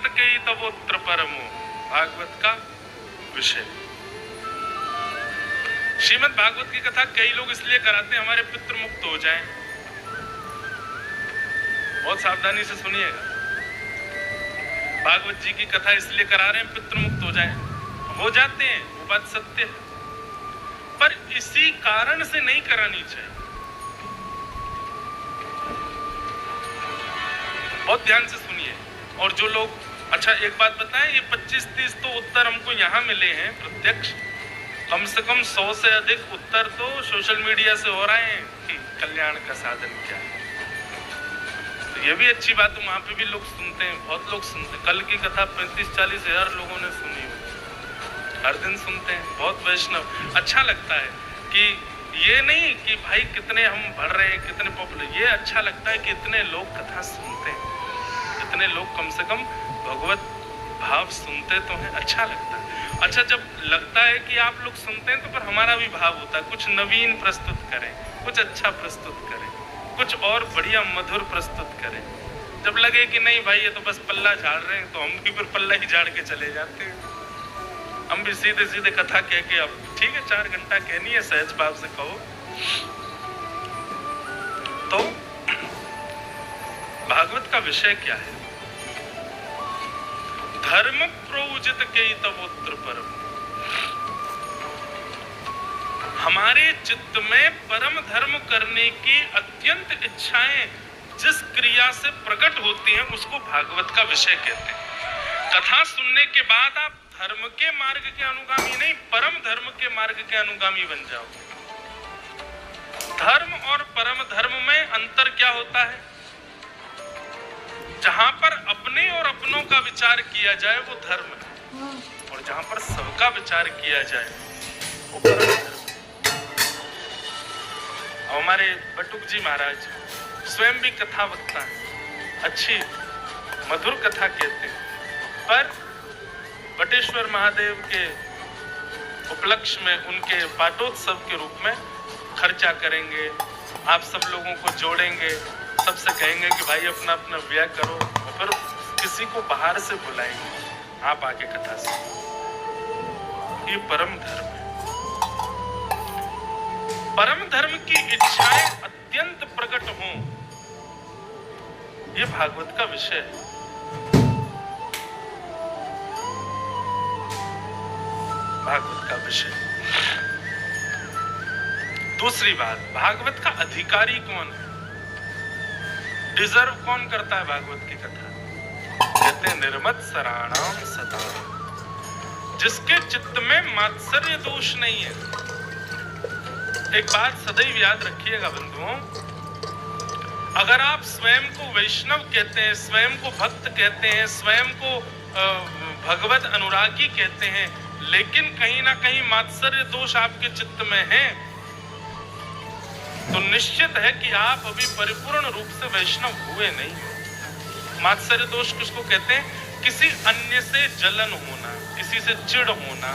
उचित कई तवोत्र परमो, भागवत का विषय। श्रीमद् भागवत की कथा कई लोग इसलिए कराते हैं हमारे पितृ मुक्त हो जाएं। बहुत सावधानी से सुनिएगा। भागवत जी की कथा इसलिए करा रहे हैं पितृ मुक्त हो जाएं, हो जाते हैं, वो बात सत्य है, पर इसी कारण से नहीं करानी चाहिए। बहुत ध्यान से सुनिए। और जो लोग, अच्छा एक बात बताएं, ये 25-30 तो उत्तर हमको यहाँ मिले हैं प्रत्यक्ष, कम से कम 100 से अधिक उत्तर तो सोशल मीडिया से हो रहे हैं कि कल्याण का साधन क्या है। तो ये भी अच्छी बात है, वहां पे भी लोग सुनते हैं, बहुत लोग सुनते हैं। कल की कथा 35-40 हजार लोगों ने सुनी, हर दिन सुनते हैं, बहुत वैष्णव। अच्छा लगता है कि ये नहीं कि भाई कितने हम बढ़ रहे हैं, कितने पॉपुलर, ये अच्छा लगता है कि इतने लोग कथा सुनते हैं, इतने लोग कम से कम भगवत भाव सुनते तो हैं, अच्छा लगता है। अच्छा, जब लगता है कि आप लोग सुनते हैं तो फिर हमारा भी भाव होता है कुछ नवीन प्रस्तुत करें, कुछ अच्छा प्रस्तुत करें, कुछ और बढ़िया मधुर प्रस्तुत करें। जब लगे कि नहीं भाई ये तो बस पल्ला झाड़ रहे हैं, तो हम भी फिर पल्ला ही झाड़ के चले जाते हैं। हम भी सीधे सीधे कथा कह के, अब ठीक है 4 घंटा कहनी है, सहज भाव से कहो। तो भागवत का विषय क्या है? धर्म प्रोजित कई तवोत्र परम। हमारे चित्त में परम धर्म करने की अत्यंत इच्छाएं जिस क्रिया से प्रकट होती हैं उसको भागवत का विषय कहते हैं। कथा सुनने के बाद आप धर्म के मार्ग के अनुगामी नहीं, परम धर्म के मार्ग के अनुगामी बन जाओ। धर्म और परम धर्म में अंतर क्या होता है? जहां पर अपने और अपनों का विचार किया जाए वो धर्म है, और जहां पर सबका विचार किया जाए वो परम धर्म। हमारे बटुक जी महाराज स्वयं भी कथा वक्ता है, अच्छी मधुर कथा कहते हैं, पर बटेश्वर महादेव के उपलक्ष्य में उनके पाटोत्सव के रूप में खर्चा करेंगे, आप सब लोगों को जोड़ेंगे, सबसे कहेंगे कि भाई अपना अपना व्यय करो, और फिर किसी को बाहर से बुलाएंगे, आप आके कथा सुनो। ये परम धर्म है। परम धर्म की इच्छाएं अत्यंत प्रकट हों, ये भागवत का विषय है। भागवत का विषय। दूसरी बात, भागवत का अधिकारी कौन है? डिजर्व कौन करता है भागवत की कथा? कहते हैं निर्मत्सराणाम सदा, जिसके चित्त में मात्सर्य दोष नहीं है। एक बात सदैव याद रखिएगा बंधुओं, अगर आप स्वयं को वैष्णव कहते हैं, स्वयं को भक्त कहते हैं, स्वयं को भगवत अनुरागी कहते हैं, लेकिन कहीं ना कहीं मात्सर्य दोष आपके चित्त में है, तो निश्चित है कि आप अभी परिपूर्ण रूप से वैष्णव हुए नहीं। मात्सर्य दोष किसको कहते हैं? किसी अन्य से जलन होना, किसी से चिढ़ होना,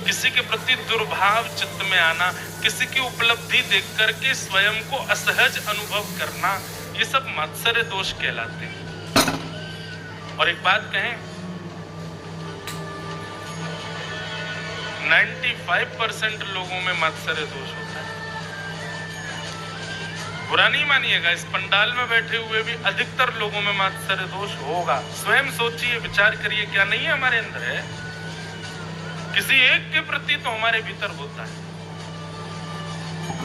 किसी के प्रति दुर्भाव चित्त में आना, किसी की उपलब्धि देख करके स्वयं को असहज अनुभव करना, ये सब मात्सर्य दोष कहलाते हैं। और एक बात कहें, 95% लोगों में मात्सर्य दोष होता है। बुरा नहीं मानिएगा, इस पंडाल में बैठे हुए भी अधिकतर लोगों में मात्सर्य दोष होगा। स्वयं सोचिए, विचार करिए, क्या नहीं है हमारे अंदर है? किसी एक के प्रति तो हमारे भीतर होता है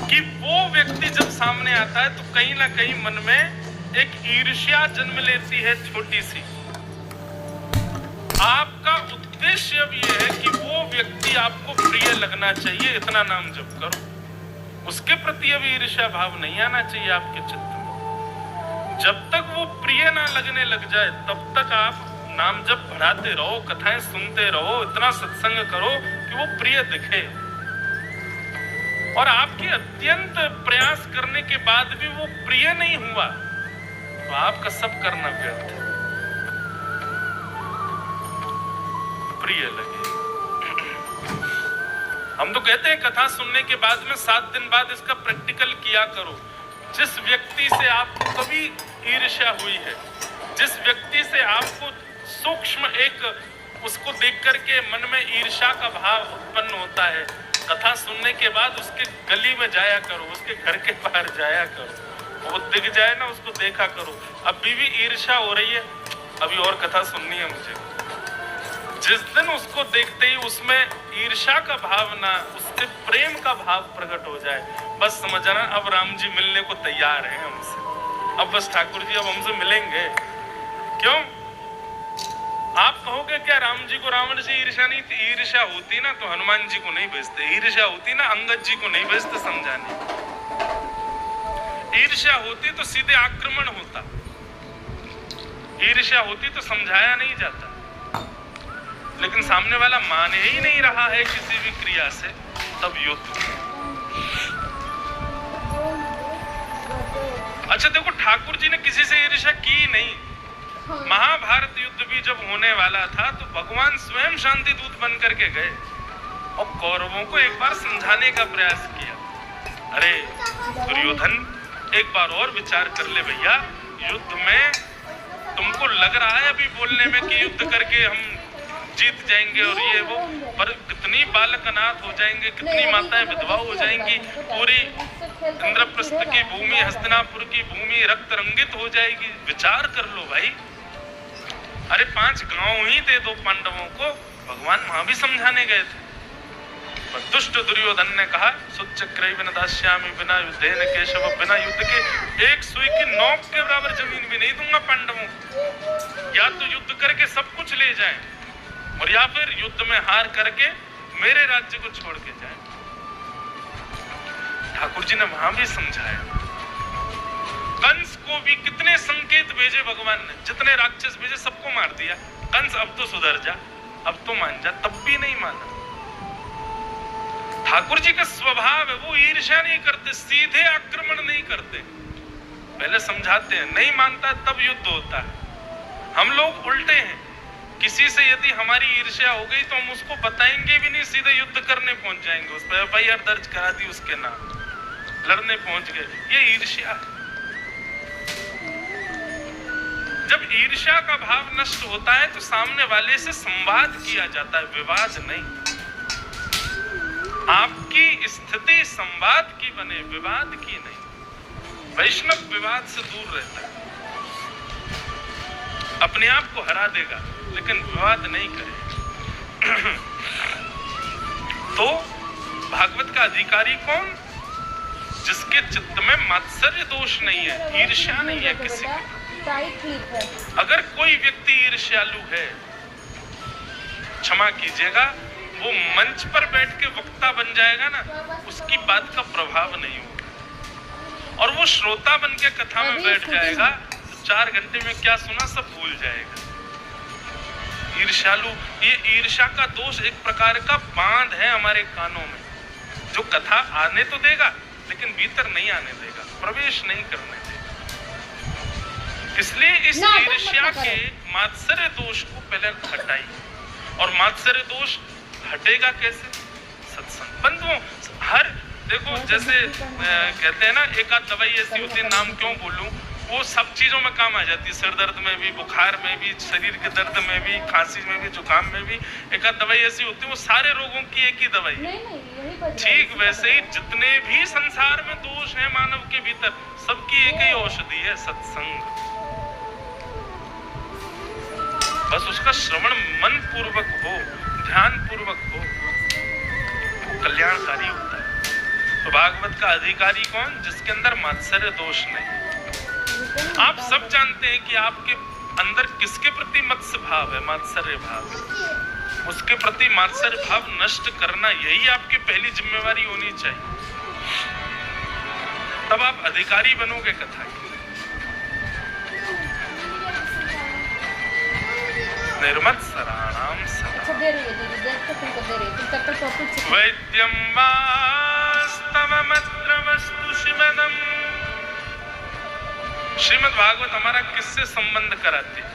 कि वो व्यक्ति जब सामने आता है तो कहीं ना कहीं मन में एक ईर्ष्या जन्म लेती है, छोटी सी। आपका उद्देश्य अब ये है कि वो व्यक्ति आपको प्रिय लगना चाहिए, इतना नाम जप करो। उसके प्रति अब ईर्ष्या भाव नहीं आना चाहिए आपके चित्त में। जब तक वो प्रिय ना लगने लग जाए तब तक आप नाम जप बढ़ाते रहो, कथाएं सुनते रहो, इतना सत्संग करो कि वो प्रिय दिखे। और आपके अत्यंत प्रयास करने के बाद भी वो प्रिय नहीं हुआ तो आपका सब करना व्यर्थ है। प्रिय लगे। हम तो कहते हैं कथा सुनने के बाद में 7 दिन बाद इसका प्रैक्टिकल किया करो। जिस व्यक्ति से आपको कभी ईर्ष्या हुई है, जिस व्यक्ति से आपको सूक्ष्म एक उसको देख करके मन में ईर्ष्या का भाव उत्पन्न होता है। कथा सुनने के बाद उसके गली में जाया करो, उसके घर के बाहर जाया करो, वो दिख जाए ना उसको देखा करो। अभी भी ईर्ष्या हो रही है, अभी और कथा सुननी है मुझे। जिस दिन उसको देखते ही उसमें ईर्ष्या का भाव ना, उससे प्रेम का भाव प्रकट हो जाए, बस समझना अब राम जी मिलने को तैयार हैं हमसे। अब बस ठाकुर जी अब हमसे मिलेंगे। क्यों? आप कहोगे क्या राम जी को रावण से ईर्ष्या नहीं थी? ईर्ष्या होती ना तो हनुमान जी को नहीं भेजते, ईर्ष्या होती ना अंगद जी को नहीं भेजते समझाने, ईर्ष्या होती तो सीधे आक्रमण होता, ईर्ष्या होती तो समझाया नहीं जाता। लेकिन सामने वाला माने ही नहीं रहा है किसी भी क्रिया से, तब युद्ध। अच्छा देखो, ठाकुर जी ने किसी से ईर्ष्या की नहीं। महाभारत युद्ध भी जब होने वाला था तो भगवान स्वयं शांति दूत बन करके गए और कौरवों को एक बार समझाने का प्रयास किया। अरे दुर्योधन, एक बार और विचार कर ले भैया, युद्ध में तुमको लग रहा है अभी बोलने में कि युद्ध करके हम जीत जाएंगे और ये वो, पर कितनी बालक अनाथ हो जाएंगे, कितनी माताएं विधवा हो जाएंगी, पूरी इंद्रप्रस्थ की भूमि, हस्तिनापुर की भूमि रक्त रंगित हो जाएगी। विचार कर लो भाई। अरे 5 गांव ही दे दो पांडवों को, भगवान वहां भी समझाने गए थे। पर दुष्ट दुर्योधन ने कहा, सुचक्रैव न दास्यामि बिना युद्धेन केशव, बिना युद्ध के एक सुई की नोक के बराबर जमीन भी नहीं दूंगा पांडवों को। या तो युद्ध करके सब कुछ ले जाएं और या फिर युद्ध में हार करके मेरे राज्य को छोड़ के जाएं। ठाकुर जी ने वहां भी समझाया। कंस को भी कितने संकेत भेजे भगवान ने, जितने राक्षस भेजे सबको मार दिया। कंस अब तो सुधर जा, अब तो मान जा, तब भी नहीं माना। ठाकुर जी का स्वभाव है, वो ईर्ष्या नहीं करते, सीधे आक्रमण नहीं करते, पहले समझाते हैं, नहीं मानता तब युद्ध होता है। हम लोग उल्टे हैं, किसी से यदि हमारी ईर्ष्या हो गई तो हम उसको बताएंगे भी नहीं, सीधे युद्ध करने पहुंच जाएंगे, उस पर एफआईआर दर्ज करा दी उसके नाम, लड़ने पहुंच गए। ये ईर्ष्या है। जब ईर्ष्या का भाव नष्ट होता है तो सामने वाले से संवाद किया जाता है, विवाद नहीं। आपकी स्थिति संवाद की बने, विवाद की नहीं। वैष्णव विवाद से दूर रहता है, अपने आप को हरा देगा लेकिन विवाद नहीं करे। तो भागवत का अधिकारी कौन? जिसके चित्त में मात्सर्य दोष नहीं है, ईर्ष्या नहीं है किसी की। अगर कोई व्यक्ति ईर्ष्यालु है, क्षमा कीजिएगा, वो मंच पर बैठ के वक्ता बन जाएगा ना, उसकी बात का प्रभाव नहीं होगा। और वो श्रोता बन के कथा में बैठ जाएगा तो 4 घंटे में क्या सुना सब भूल जाएगा। ईर्ष्यालु, ये ईर्ष्या का दोष एक प्रकार का बांध है हमारे कानों में, जो कथा आने तो देगा लेकिन भीतर नहीं आने देगा, प्रवेश नहीं करने देगा। इसलिए इस ईर्ष्या के मात्सर्य दोष को पहले हटाइए। और मात्सर्य दोष हटेगा कैसे? सत्संग। बंधुओं, हर देखो, जैसे कहते हैं ना, एक आध दवाई ऐसी होती है, नाम क्यों बोलूं, वो सब चीजों में काम आ जाती है, सिर दर्द में भी, बुखार में भी, शरीर के दर्द में भी, खांसी में भी, जुकाम में भी। एक आध दवाई ऐसी होती है, वो सारे रोगों की एक ही दवाई है। ठीक वैसे ही जितने भी संसार में दोष है मानव के भीतर, सबकी एक ही औषधि है, सत्संग। बस उसका श्रवण मन पूर्वक हो, ध्यान पूर्वक हो, वो कल्याणकारी होता है। तो भागवत का अधिकारी कौन? जिसके अंदर मात्सर्य दोष नहीं। आप सब जानते हैं कि आपके अंदर किसके प्रति मत्स्य भाव है, मात्सर्य भाव। उसके प्रति मात्सर्य भाव नष्ट करना, यही आपकी पहली जिम्मेवारी होनी चाहिए। तब आप अधिकारी बनोगे कथा की। निर्मत्सराणाम सदा वैद्यं वास्तवमत्र वस्तु शिवनम्। श्रीमद् भागवत हमारा किससे संबंध कराती है?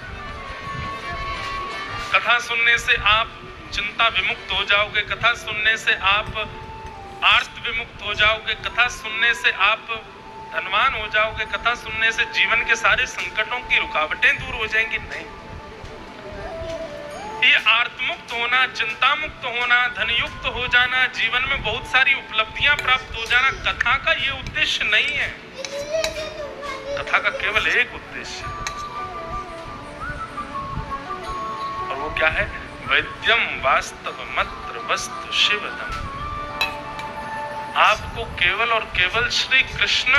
कथा सुनने से आप चिंता विमुक्त हो जाओगे, कथा सुनने से आप आर्त विमुक्त हो जाओगे, कथा सुनने से आप धनवान हो जाओगे, कथा सुनने से जीवन के सारे संकटों की रुकावटें दूर हो जाएंगी। नहीं, ये आर्तमुक्त होना, चिंता मुक्त होना, धनयुक्त हो जाना, जीवन में बहुत सारी उपलब्धियां प्राप्त हो जाना, कथा का ये उद्देश्य नहीं है। कथा का केवल एक उद्देश्य है, और वो क्या है? वैद्यम वास्तव मत्र वस्तु शिवदम। आपको केवल और केवल श्री कृष्ण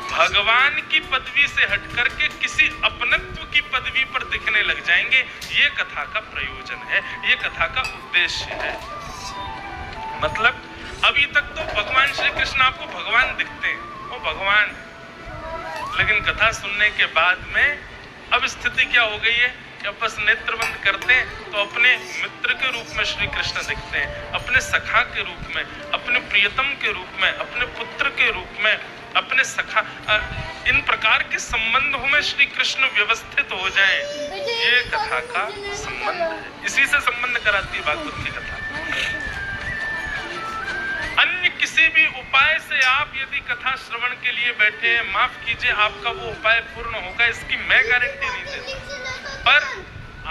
भगवान की पदवी से हटकर के किसी अपनत्व की पदवी पर दिखने लग जाएंगे। ये कथा का प्रयोजन है, ये कथा का उद्देश्य है। मतलब अभी तक तो भगवान श्री कृष्ण आपको भगवान दिखते हैं, वो भगवान है। लेकिन कथा सुनने के बाद में अब स्थिति क्या हो गई है कि अब बस नेत्र बंद करते हैं तो अपने मित्र के रूप में श्री कृष्ण दिखते हैं, अपने सखा के रूप में, अपने प्रियतम के रूप में, अपने पुत्र के रूप में, अपने सखा, इन प्रकार के संबंधों में श्री कृष्ण व्यवस्थित हो जाए। ये कथा का संबंध है, इसी से संबंध कराती है भागवत की कथा। अन्य किसी भी उपाय से आप यदि कथा श्रवण के लिए बैठे हैं, माफ कीजिए, आपका वो उपाय पूर्ण होगा इसकी मैं गारंटी नहीं देता। पर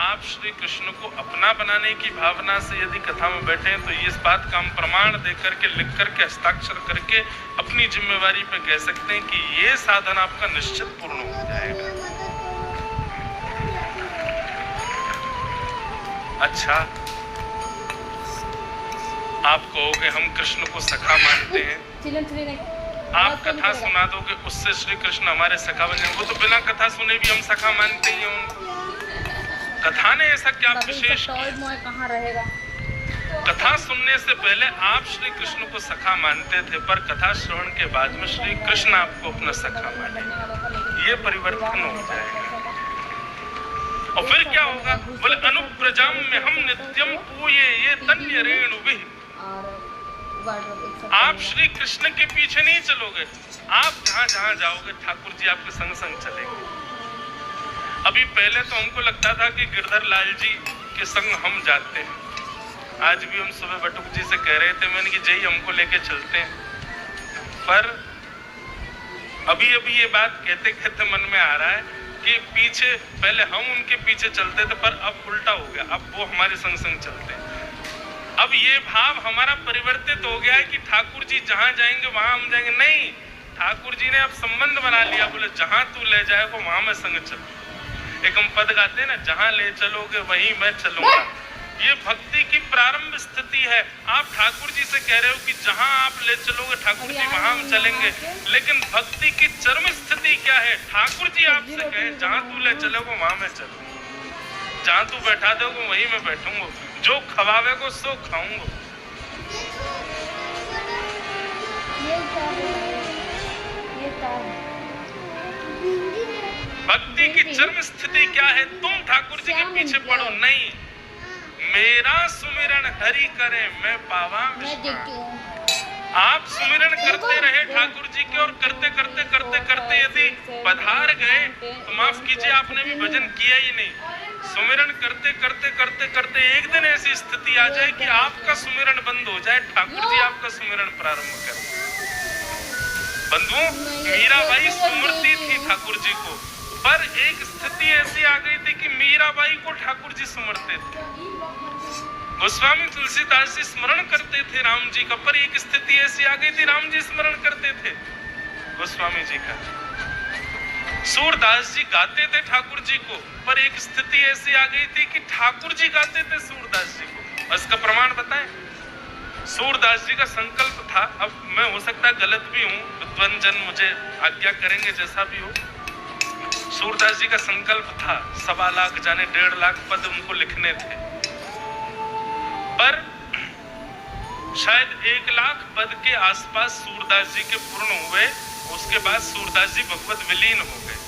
आप श्री कृष्ण को अपना बनाने की भावना से यदि कथा में बैठे हैं तो इस बात का हम प्रमाण देकर के, लिख करके, हस्ताक्षर करके अपनी जिम्मेवारी पे कह सकते हैं कि ये साधन आपका निश्चित पूर्ण हो जाएगा। अच्छा, आप कहोगे हम कृष्ण को सखा मानते हैं, आप कथा सुना दोगे उससे श्री कृष्ण हमारे सखा बन जाएंगे। वो तो बिना कथा सुने भी हम सखा मानते ही हैं उनको। कथा ने ऐसा क्या विशेष कहाँ रहेगा? कथा सुनने से पहले आप श्री कृष्ण को सखा मानते थे, पर कथा श्रवण के बाद में श्री कृष्ण आपको अपना सखा माने। ये परिवर्तन हो जाएगा। और फिर क्या होगा? बोले अनुप्रजाम में हम नित्यम पूये ये तन्य रेणु विह। आप श्री कृष्ण के पीछे नहीं चलोगे, आप जहाँ जहाँ जाओगे ठाकुर जी आपके संग संग चलेंगे। अभी पहले तो हमको लगता था कि गिरधर लाल जी के संग हम जाते हैं। आज भी हम सुबह बटुक जी से कह रहे थे, मैंने कि जय हमको लेके चलते हैं। पर अभी अभी ये बात कहते कहते मन में आ रहा है कि पीछे पहले हम उनके पीछे चलते थे, पर अब उल्टा हो गया, अब वो हमारे संग संग चलते हैं। अब ये भाव हमारा परिवर्तित हो गया है कि ठाकुर जी जहाँ जाएंगे वहां हम जाएंगे। नहीं, ठाकुर जी ने अब संबंध बना लिया, बोले जहां तू ले जाएगा वहां मैं संग चलूंगा। एक हम पद गाते हैं ना, जहां ले चलोगे वहीं मैं चलूंगा। ये भक्ति की प्रारंभ स्थिति है। आप ठाकुर जी से कह रहे हो कि जहां आप ले चलोगे ठाकुर जी वहां हम चलेंगे, लेकिन भक्ति की चरम स्थिति क्या है? ठाकुर जी आपसे कहे जहां तू ले चलोगे वहां मैं चलूंगा, जहां तू बैठा दोगे वहीं मैं बैठूंगा, जो खवावेगो सो खाऊंगा। भक्ति की चरम स्थिति क्या है? तुम ठाकुर जी के पीछे पड़ो नहीं, मेरा सुमिरन हरि करे मैं पावा विश्राम। आप सुमिरन करते रहे ठाकुर जी के, और करते करते करते करते यदि पधार गए तो माफ कीजिए आपने भी भजन किया ही नहीं। सुमिरन करते करते करते करते एक दिन ऐसी स्थिति आ जाए कि आपका सुमिरन बंद हो जाए, ठाकुर जी आपका सुमिरन प्रारंभ करें। बंधुओं, मीराबाई सुमरती थी ठाकुर जी को, पर एक स्थिति ऐसी आ गई थी कि मीराबाई को ठाकुर जी सुमरते थे। गोस्वामी तुलसीदास जी स्मरण करते थे राम जी का, पर एक स्थिति ऐसी आ गई थी राम जी स्मरण करते थे गोस्वामी जी का। सूरदास जी गाते थे ठाकुर जी को, पर एक स्थिति ऐसी आ गई थी कि ठाकुर जी गाते थे सूरदास जी को। इसका प्रमाण बताएं। सूरदास जी का संकल्प था, अब मैं हो सकता है गलत भी हूँ, विद्वान जन मुझे आज्ञा करेंगे जैसा भी हो। सूरदास जी का संकल्प था 1.25 लाख जाने 1.5 लाख पद उनको लिखने थे, पर शायद 1 लाख पद के आसपास सूरदास जी के पूर्ण हुए। उसके बाद सूरदास जी भगवत विलीन हो गए।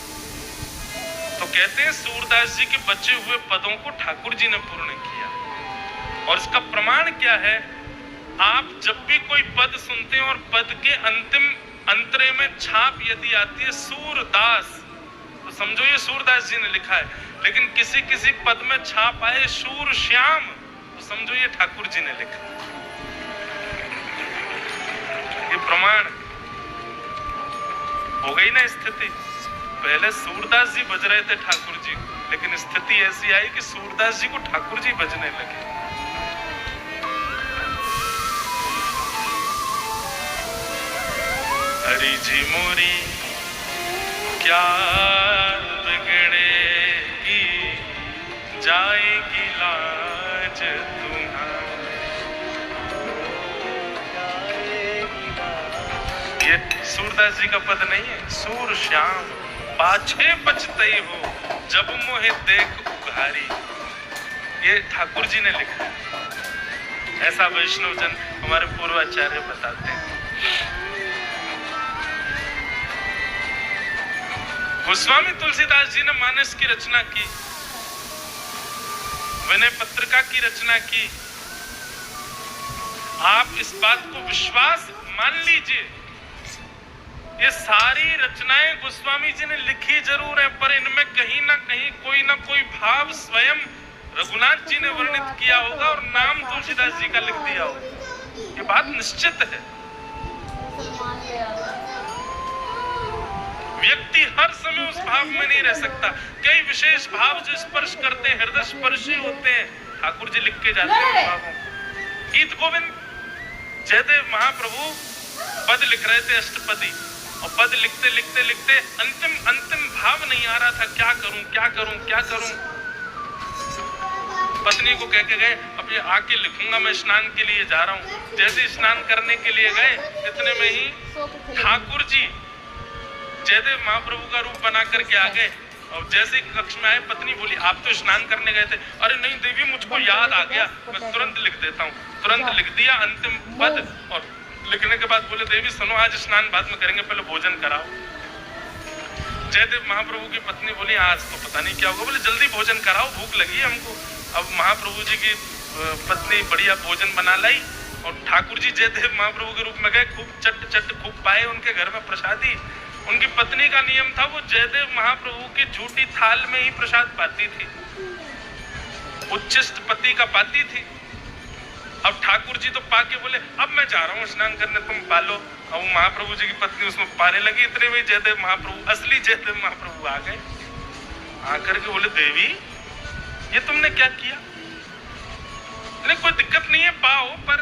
तो कहते हैं सूरदास जी के बचे हुए पदों को ठाकुर जी ने पूर्ण किया। और इसका प्रमाण क्या है? आप जब भी कोई पद सुनते हैं और पद के अंतिम अंतरे में छाप यदि आती है सूरदास, तो समझो ये सूरदास जी ने लिखा है। लेकिन किसी किसी पद में छाप आए सूर श्याम, तो समझो ये ठाकुर जी ने लिखा। ये प्रमाण हो गई ना स्थिति। पहले सूरदास जी बज रहे थे ठाकुर जी, लेकिन स्थिति ऐसी आई कि सूरदास जी को ठाकुर जी बजने लगे। हरि जी मोरी क्या बिगड़ेगी, जाएगी लाज तुम्हारी। ये सूरदास जी का पद नहीं है। सूर श्याम पाछे पछतई हो, जब मोहे देख उघारी। ये ठाकुर जी ने लिखा है। ऐसा वैष्णव जन हमारे पूर्वाचार्य बताते हैं। गोस्वामी तुलसीदास जी ने मानस की रचना की, विनय पत्रिका की रचना की। आप इस बात को विश्वास मान लीजिए, ये सारी रचनाएं गोस्वामी जी ने लिखी जरूर है, पर इनमें कहीं ना कहीं कोई ना कोई भाव स्वयं रघुनाथ जी ने वर्णित किया होगा और नाम तुलसीदास जी का लिख दिया होगा। ये बात निश्चित है। व्यक्ति हर समय उस भाव में नहीं रह सकता। कई विशेष भाव जो स्पर्श करते हैं, हृदय स्पर्शी होते हैं, ठाकुर जी लिख के जाते हैं भावों। गीत गोविंद जयदेव महाप्रभु पद लिख रहे थे अष्टपदी, और पद लिखते लिखते लिखते अंतिम भाव नहीं आ रहा था। क्या करूं क्या करूं क्या करूं। पत्नी को कह के गए, अब ये आके लिखूंगा, मैं स्नान के लिए जा रहा हूं। जैसे स्नान करने के लिए गए, इतने में ही ठाकुर जी जयदेव महाप्रभु का रूप बना करके आ गए। और जैसे कक्ष में आए, पत्नी बोली, आप तो स्नान करने गए थे। अरे नहीं देवी, मुझको याद आ गया, मैं तुरंत लिख देता हूँ। तुरंत लिख दिया अंतिम पद, और लिखने के बाद बोले, देवी सुनो, आज स्नान बाद में करेंगे, पहले भोजन कराओ। जयदेव महाप्रभु की पत्नी बोली, आज तो पता नहीं क्या होगा। बोले जल्दी भोजन कराओ, भूख लगी है हमको। अब महाप्रभु जी की पत्नी बढ़िया भोजन बना लाई, और ठाकुर जी जयदेव महाप्रभु के रूप में गए, खूब चट चट खूब पाए उनके घर में प्रसादी। उनकी पत्नी का नियम था, वो जयदेव महाप्रभु की झूठी थाल में ही प्रसाद पाती थी, उच्चिष्ट पति का पाती थी। अब ठाकुर जी तो पाके बोले, अब मैं जा रहा हूँ स्नान करने, तुम पालो। अब वो महाप्रभु जी की पत्नी उसमें पाने लगी। इतने में जयदेव महाप्रभु, असली जयदेव महाप्रभु आ गए। आकर के बोले, देवी ये तुमने क्या किया? नहीं कोई दिक्कत नहीं है, पाओ, पर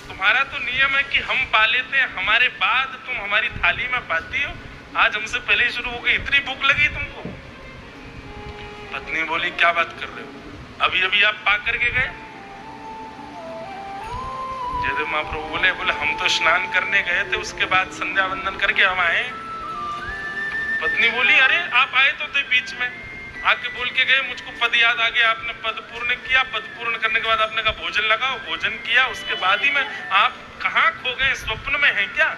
तुम्हारा तो नियम है कि हम पा लेते हैं, हमारे बाद तुम हमारी थाली में पाती हो। आज हमसे पहले ही शुरू हो गई, इतनी भूख लगी तुमको? पत्नी बोली, क्या बात कर रहे हो, अभी अभी आप पा करके गए? जयदेव महाप्रभु बोले हम तो स्नान करने गए थे, उसके बाद संध्या वंदन करके हम आए। पत्नी बोली, अरे आप आए तो थे बीच में, आके बोल के गए, मुझको पद याद आ गया, आपने पद पूर्ण किया। पद पूर्ण करने के बाद आपने कहा भोजन लगाओ, भोजन किया, उसके बाद ही में आप कहाँ खो गए, स्वप्न में हैं क्या?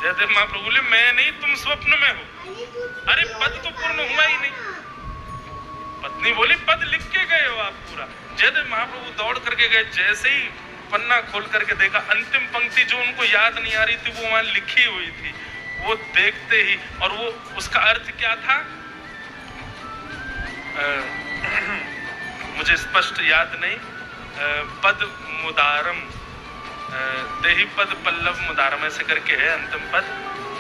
जयदेव महाप्रभु बोले, मैं नहीं, तुम स्वप्न में हो। अरे पद तो पूर्ण हुआ ही नहीं। पत्नी बोली, पद लिख के गए हो आप पूरा। जयदेव महाप्रभु दौड़ करके गए, जैसे ही पन्ना खोल करके देखा, अंतिम पंक्ति जो उनको याद नहीं आ रही थी वो वहां लिखी हुई थी। वो देखते ही, और वो उसका अर्थ क्या था मुझे स्पष्ट याद नहीं, पद मुदारम, देही पद पल्लव मुदारम ऐसे करके है अंतिम पद।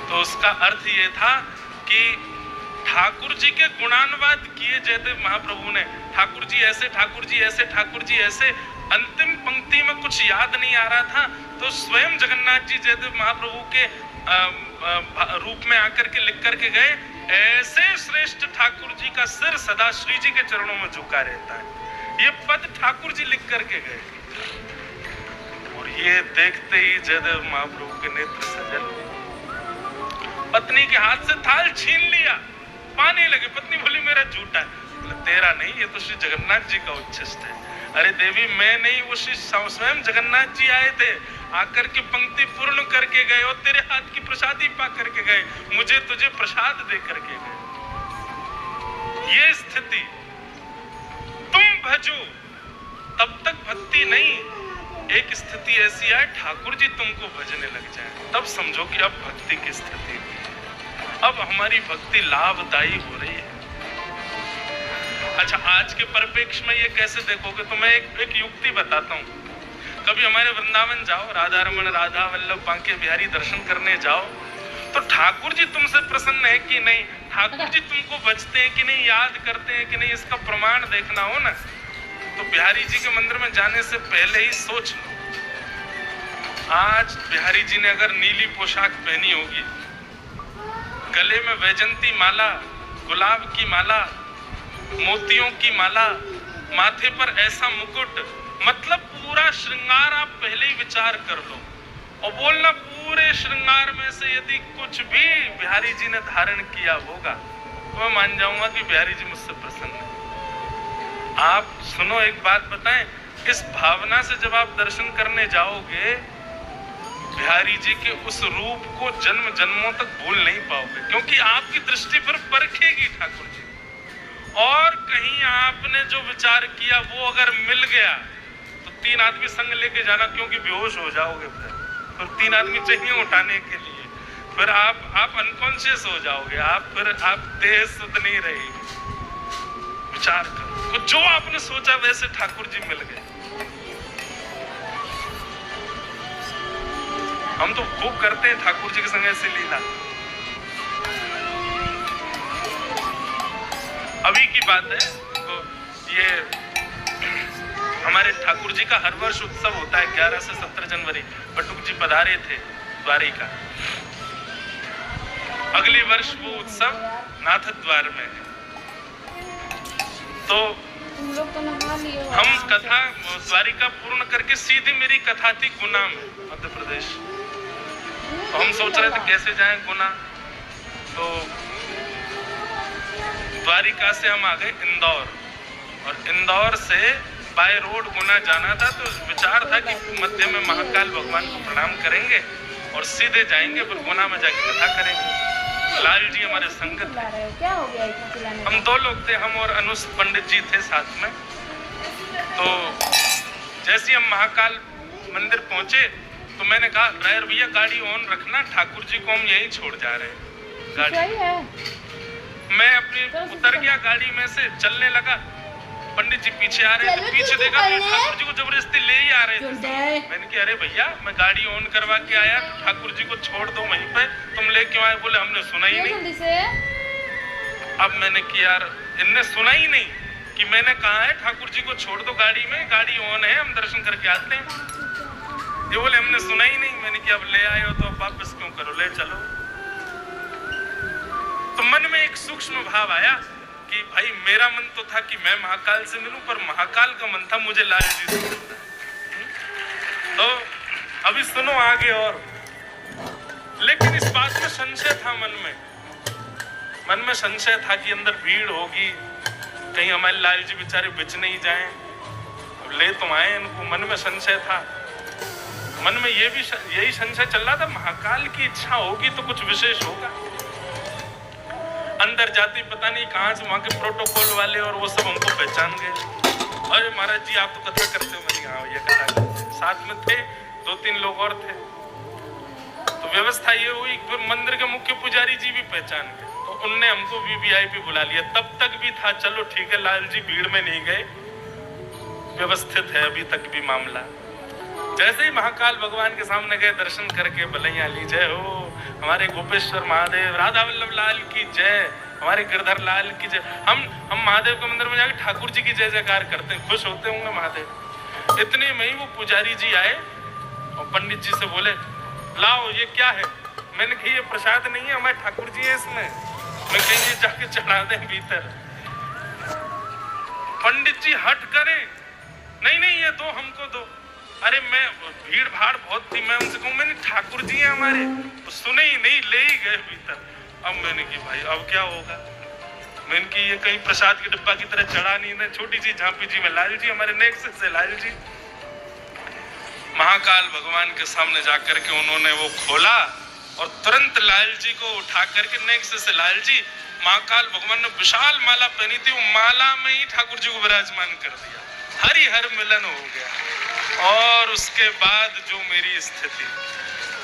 तो उसका अर्थ ये था कि ठाकुर जी के गुणानुवाद किए जयदेव महाप्रभु ने। ठाकुर जी ऐसे, ठाकुर जी ऐसे, ठाकुर जी ऐसे। अंतिम पंक्ति में कुछ याद नहीं आ रहा था, तो स्वयं जगन्नाथ जी जयदेव महाप्रभु के रूप में आकर के लिख करके गए, ऐसे श्रेष्ठ ठाकुर जी का सिर सदा श्री जी के चरणों में झुका रहता है। ये पद ठाकुर जी लिख करके गए, और ये देखते ही जयदेव महाप्रभु के नेत्र सजल। पत्नी के हाथ से थाल छीन लिया, पाने लगे। पत्नी बोली, मेरा झूठा है। तेरा नहीं, ये तो श्री जगन्नाथ जी का उच्छिष्ट है। अरे देवी मैं नहीं, वो श्री स्वयं जगन्नाथ जी आए थे, आकर के पंक्ति पूर्ण करके गए, और तेरे हाथ की प्रसादी पा करके गए, मुझे तुझे प्रसाद दे करके गए। ये स्थिति, तुम भजो तब तक भक्ति नहीं, एक स्थिति ऐसी आए ठाकुर जी तुमको भजने लग जाए, तब समझो कि अब भक्ति की स्थिति, अब हमारी भक्ति लाभदायी हो रही है। अच्छा, आज के परिप्रेक्ष्य में ये कैसे देखोगे, तो मैं एक युक्ति बताता हूँ। कभी हमारे वृंदावन जाओ, राधा रमन, राधा वल्लभ, बांके बिहारी दर्शन करने जाओ, तो ठाकुर जी तुमसे प्रसन्न है कि नहीं, ठाकुर जी तुमको बचते हैं कि नहीं, याद करते हैं कि नहीं, इसका प्रमाण देखना हो ना तो बिहारी जी के मंदिर में जाने से पहले ही सोच लो। आज बिहारी जी ने अगर नीली पोशाक पहनी होगी, गले में वैजंती माला, गुलाब की माला, मोतियों की माला, माथे पर ऐसा मुकुट, मतलब पूरा श्रृंगार आप पहले ही विचार कर लो और बोलना पूरे श्रृंगार में से यदि कुछ भी बिहारी जी ने धारण किया होगा तो मैं मान जाऊंगा कि बिहारी जी मुझसे प्रसन्न है। आप सुनो एक बात बताएं, इस भावना से जब आप दर्शन करने जाओगे बिहारी जी के उस रूप को जन्म जन्मों तक भूल नहीं पाओगे, क्योंकि आपकी दृष्टि पर परखेगी ठाकुर जी। और कहीं आपने जो विचार किया वो अगर मिल गया तो 3 आदमी संग लेके जाना, क्योंकि बेहोश हो जाओगे फिर 3 आदमी चाहिए उठाने के लिए, फिर आप अनकॉन्शियस हो जाओगे, आप देह सुध नहीं रहेगी। विचार करो, तो जो आपने सोचा वैसे ठाकुर जी मिल गए। हम तो खूब करते हैं ठाकुर जी के संग ऐसी लीला। अभी की बात है, तो ये हमारे ठाकुर जी का हर वर्ष उत्सव होता है 11 से 17 जनवरी। बटुक जी पधारे थे द्वारिका। अगले वर्ष वो उत्सव नाथ द्वार में है। तो हम कथा द्वारिका पूर्ण करके सीधी मेरी कथा थी गुना में, मध्य प्रदेश। तो हम सोच रहे थे कैसे जाएं गुना, तो द्वारिका से हम आ गए इंदौर, और इंदौर से बाय रोड गुना जाना था। तो विचार था कि मध्य में महाकाल भगवान को प्रणाम करेंगे और सीधे जाएंगे, फिर गुना में जाके कथा करेंगे। लाल जी हमारे संगत थे, क्या हो गया? हम 2 लोग थे, हम और अनुस पंडित जी थे साथ में। तो जैसे हम महाकाल मंदिर पहुंचे तो मैंने कहा ड्राइवर भैया गाड़ी ऑन रखना, ठाकुर जी को हम यहीं छोड़ जा रहे हैं। गाड़ी मैं अपनी उतर गया गाड़ी में से, चलने लगा। पंडित जी पीछे आ रहे थे, पीछे देखा तो ठाकुर जी को जबरदस्ती ले ही आ रहे थे। मैंने कहा अरे भैया मैं गाड़ी ऑन करवा के आया, ठाकुर जी को छोड़ दो वहीं पे, तुम ले क्यों आए? बोले हमने सुना ही नहीं। अब मैंने किया यार, इनने सुना ही नहीं कि मैंने कहा है ठाकुर जी को छोड़ दो गाड़ी में, गाड़ी ऑन है, हम दर्शन करके आते हैं। ये बोले हमने सुना ही नहीं। मैंने कहा अब ले आए हो तो अब वापस क्यों करो, ले चलो। तो मन में एक सूक्ष्म भाव आया कि भाई मेरा मन तो था कि मैं महाकाल से मिलूं, पर महाकाल का मन था मुझे लाल जी से मिलना। तो अभी सुनो आगे और, लेकिन इस बात में संशय था मन में संशय था कि अंदर भीड़ होगी, कहीं हमारे लाल जी बेचारे बिच नहीं जाएं, ले तो आए इनको। मन में संशय था, मन में यही संशय चल रहा था, महाकाल की इच्छा होगी तो कुछ विशेष होगा। अंदर जाती पता नहीं कहां से वहां के प्रोटोकॉल वाले और वो सब हमको पहचान गए। अरे महाराज जी आप तो कथा करते हो। मैंने हाँ भैया कथा करते। साथ में थे 2-3 लोग और थे। तो व्यवस्था ये हुई, फिर मंदिर के मुख्य पुजारी जी भी पहचान गए, तो उनने हमको वीवीआईपी बुला लिया। तब तक भी था चलो ठीक है, लाल जी भीड़ में नहीं गए, व्यवस्थित है अभी तक भी मामला। जैसे ही महाकाल भगवान के सामने गए, दर्शन करके बलैया ली जय हो, हमारे गोपेश्वर महादेव, राधा वल्लभ लाल की जय, हमारे गिरधर लाल की जय। हम महादेव के मंदिर में जाके ठाकुर जी की जय जयकार करते हैं, खुश होते होंगे महादेव। इतने में ही वो पुजारी जी आए और पंडित जी से बोले लाओ ये क्या है? मैंने कहा ये प्रसाद नहीं है, हमारे ठाकुर जी है इसमें, मैं कहीं जाके चढ़ा दें भीतर। पंडित जी हट करे, नहीं ये दो, हमको दो। अरे मैं भीड़ भाड़ बहुत थी, मैं उनसे कहूँ मैंने ठाकुर जी हैं हमारे, तो सुने ही नहीं, ले ही गए भीतर। अब मैंने की भाई अब क्या होगा, मैंने की ये कहीं प्रसाद के डिब्बा की तरह चढ़ा नहीं है, छोटी सी झांपी जी में लाल जी हमारे नेक्स्ट से लाल जी। महाकाल भगवान के सामने जाकर के उन्होंने वो खोला और तुरंत लाल जी को उठा करके नेक्स्ट से लाल जी, महाकाल भगवान ने विशाल माला पहनी थी, वो माला में ही ठाकुर जी को विराजमान कर दिया। हरिहर मिलन हो गया। और उसके बाद जो मेरी स्थिति,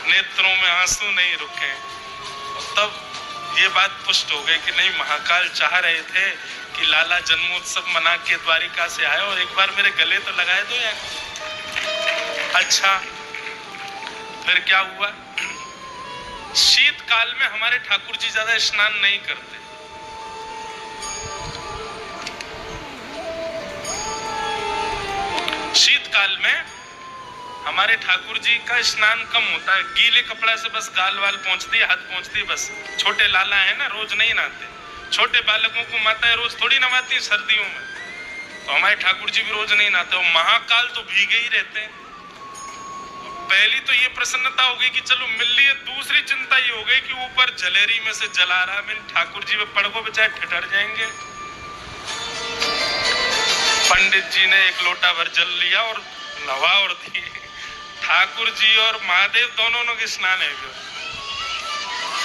नेत्रों में आंसू नहीं रुके, तब ये बात पुष्ट हो गई कि नहीं, महाकाल चाह रहे थे कि लाला जन्मोत्सव मना के द्वारिका से आए और एक बार मेरे गले तो लगाए दो यार। अच्छा फिर क्या हुआ, शीतकाल में हमारे ठाकुर जी ज्यादा स्नान नहीं करते, महाकाल में हमारे ठाकुर जी का स्नान कम होता है, गीले कपड़ा से बस गाल वाल पहुंचती है, हाथ पहुंचती है बस। छोटे लाला है ना, रोज नहीं नहाते। छोटे बालकों को माताएं रोज थोड़ी नहवाती सर्दियों में, तो हमारे ठाकुर जी भी रोज नहीं नहाते। और महाकाल तो भीगे ही रहते हैं। पहली तो ये प्रसन्नता हो गई कि चलो मिल लिए, दूसरी चिंता ये हो गई कि ऊपर जलेरी में से जला रहा मिल ठाकुर जी में पड़को बेचारे ठिठर जाएंगे। पंडित जी ने एक लोटा भर जल लिया और नवा और दिए। ठाकुर जी और महादेव दोनों के स्नान है।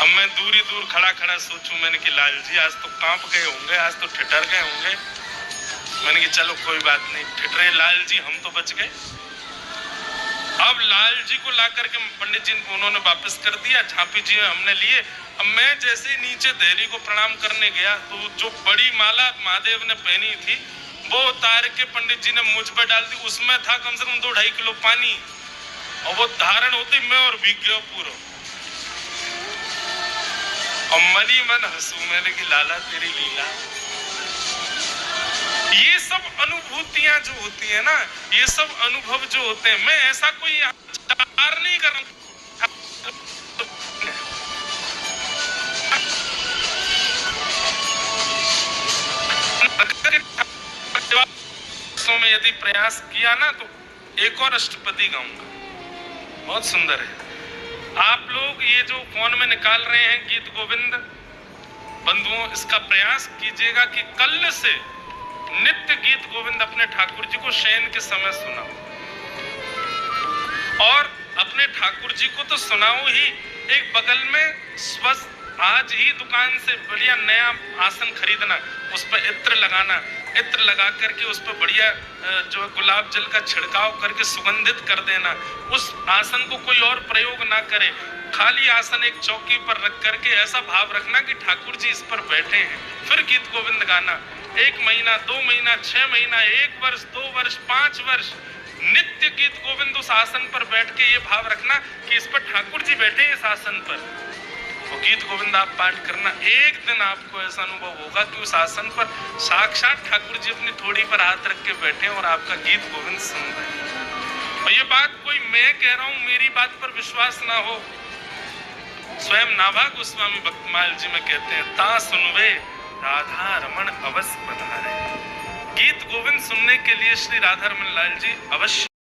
अब मैं दूरी दूर खड़ा खड़ा सोचूं, मैंने कि लाल जी आज तो कांप गए होंगे, आज तो ठिठर गए होंगे। मैंने कि चलो कोई बात नहीं, ठिठरे लाल जी, हम तो बच गए। अब लाल जी को ला करके पंडित जी उन्होंने वापस कर दिया, झांपी जी हमने लिए। अब मैं जैसे नीचे देहरी को प्रणाम करने गया तो जो बड़ी माला महादेव ने पहनी थी वो उतार के पंडित जी ने मुझ पर डाल दी। उसमें था कम से कम 2-2.5 किलो पानी, और वो धारण होते मैं और भीग गया पूरा। और मनी मन हंसू, मैंने कि लाला तेरी लीला। ये सब अनुभूतियां जो होती है ना, ये सब अनुभव जो होते हैं, मैं ऐसा कोई आचार नहीं कर रहा में यदि प्रयास किया ना तो एक और अष्टपदी गाऊंगा, बहुत सुंदर है। आप लोग ये जो फोन में निकाल रहे हैं गीत गोविंद बंधुओं, इसका प्रयास कीजिएगा कि कल से नित्य गीत गोविंद अपने ठाकुर जी को शयन के समय सुनाओ। और अपने ठाकुर जी को तो सुनाओ ही, एक बगल में स्वस्थ आज ही दुकान से बढ़िया नया आसन खरीदना, उस पर इत्र लगाना, इत्र लगा करके उस पर बढ़िया जो गुलाब जल का छिड़काव करके सुगंधित कर देना। उस आसन को कोई और प्रयोग ना करे, खाली आसन एक चौकी पर रख करके ऐसा भाव रखना कि ठाकुर जी इस पर बैठे हैं। फिर गीत गोविंद गाना 1 महीना, 2 महीना, 6 महीना, 1 वर्ष, 2 वर्ष, 5 वर्ष नित्य गीत गोविंद उस आसन पर बैठ के ये भाव रखना कि इस पर ठाकुर जी बैठे इस आसन पर। वो गीत गोविंद आप पाठ करना, एक दिन आपको ऐसा अनुभव होगा कि उस आसन पर साक्षात ठाकुर जी अपनी थोड़ी पर हाथ रख के बैठे और आपका गीत गोविंद सुन रहे हैं। और ये बात कोई मैं कह रहा हूं, मेरी बात पर विश्वास ना हो, स्वयं नाभा गोस्वामी भक्तमाल जी में कहते हैं, ता सुनवे राधा रमन अवश्य पधारे। गीत गोविंद सुनने के लिए श्री राधा रमन लाल जी अवश्य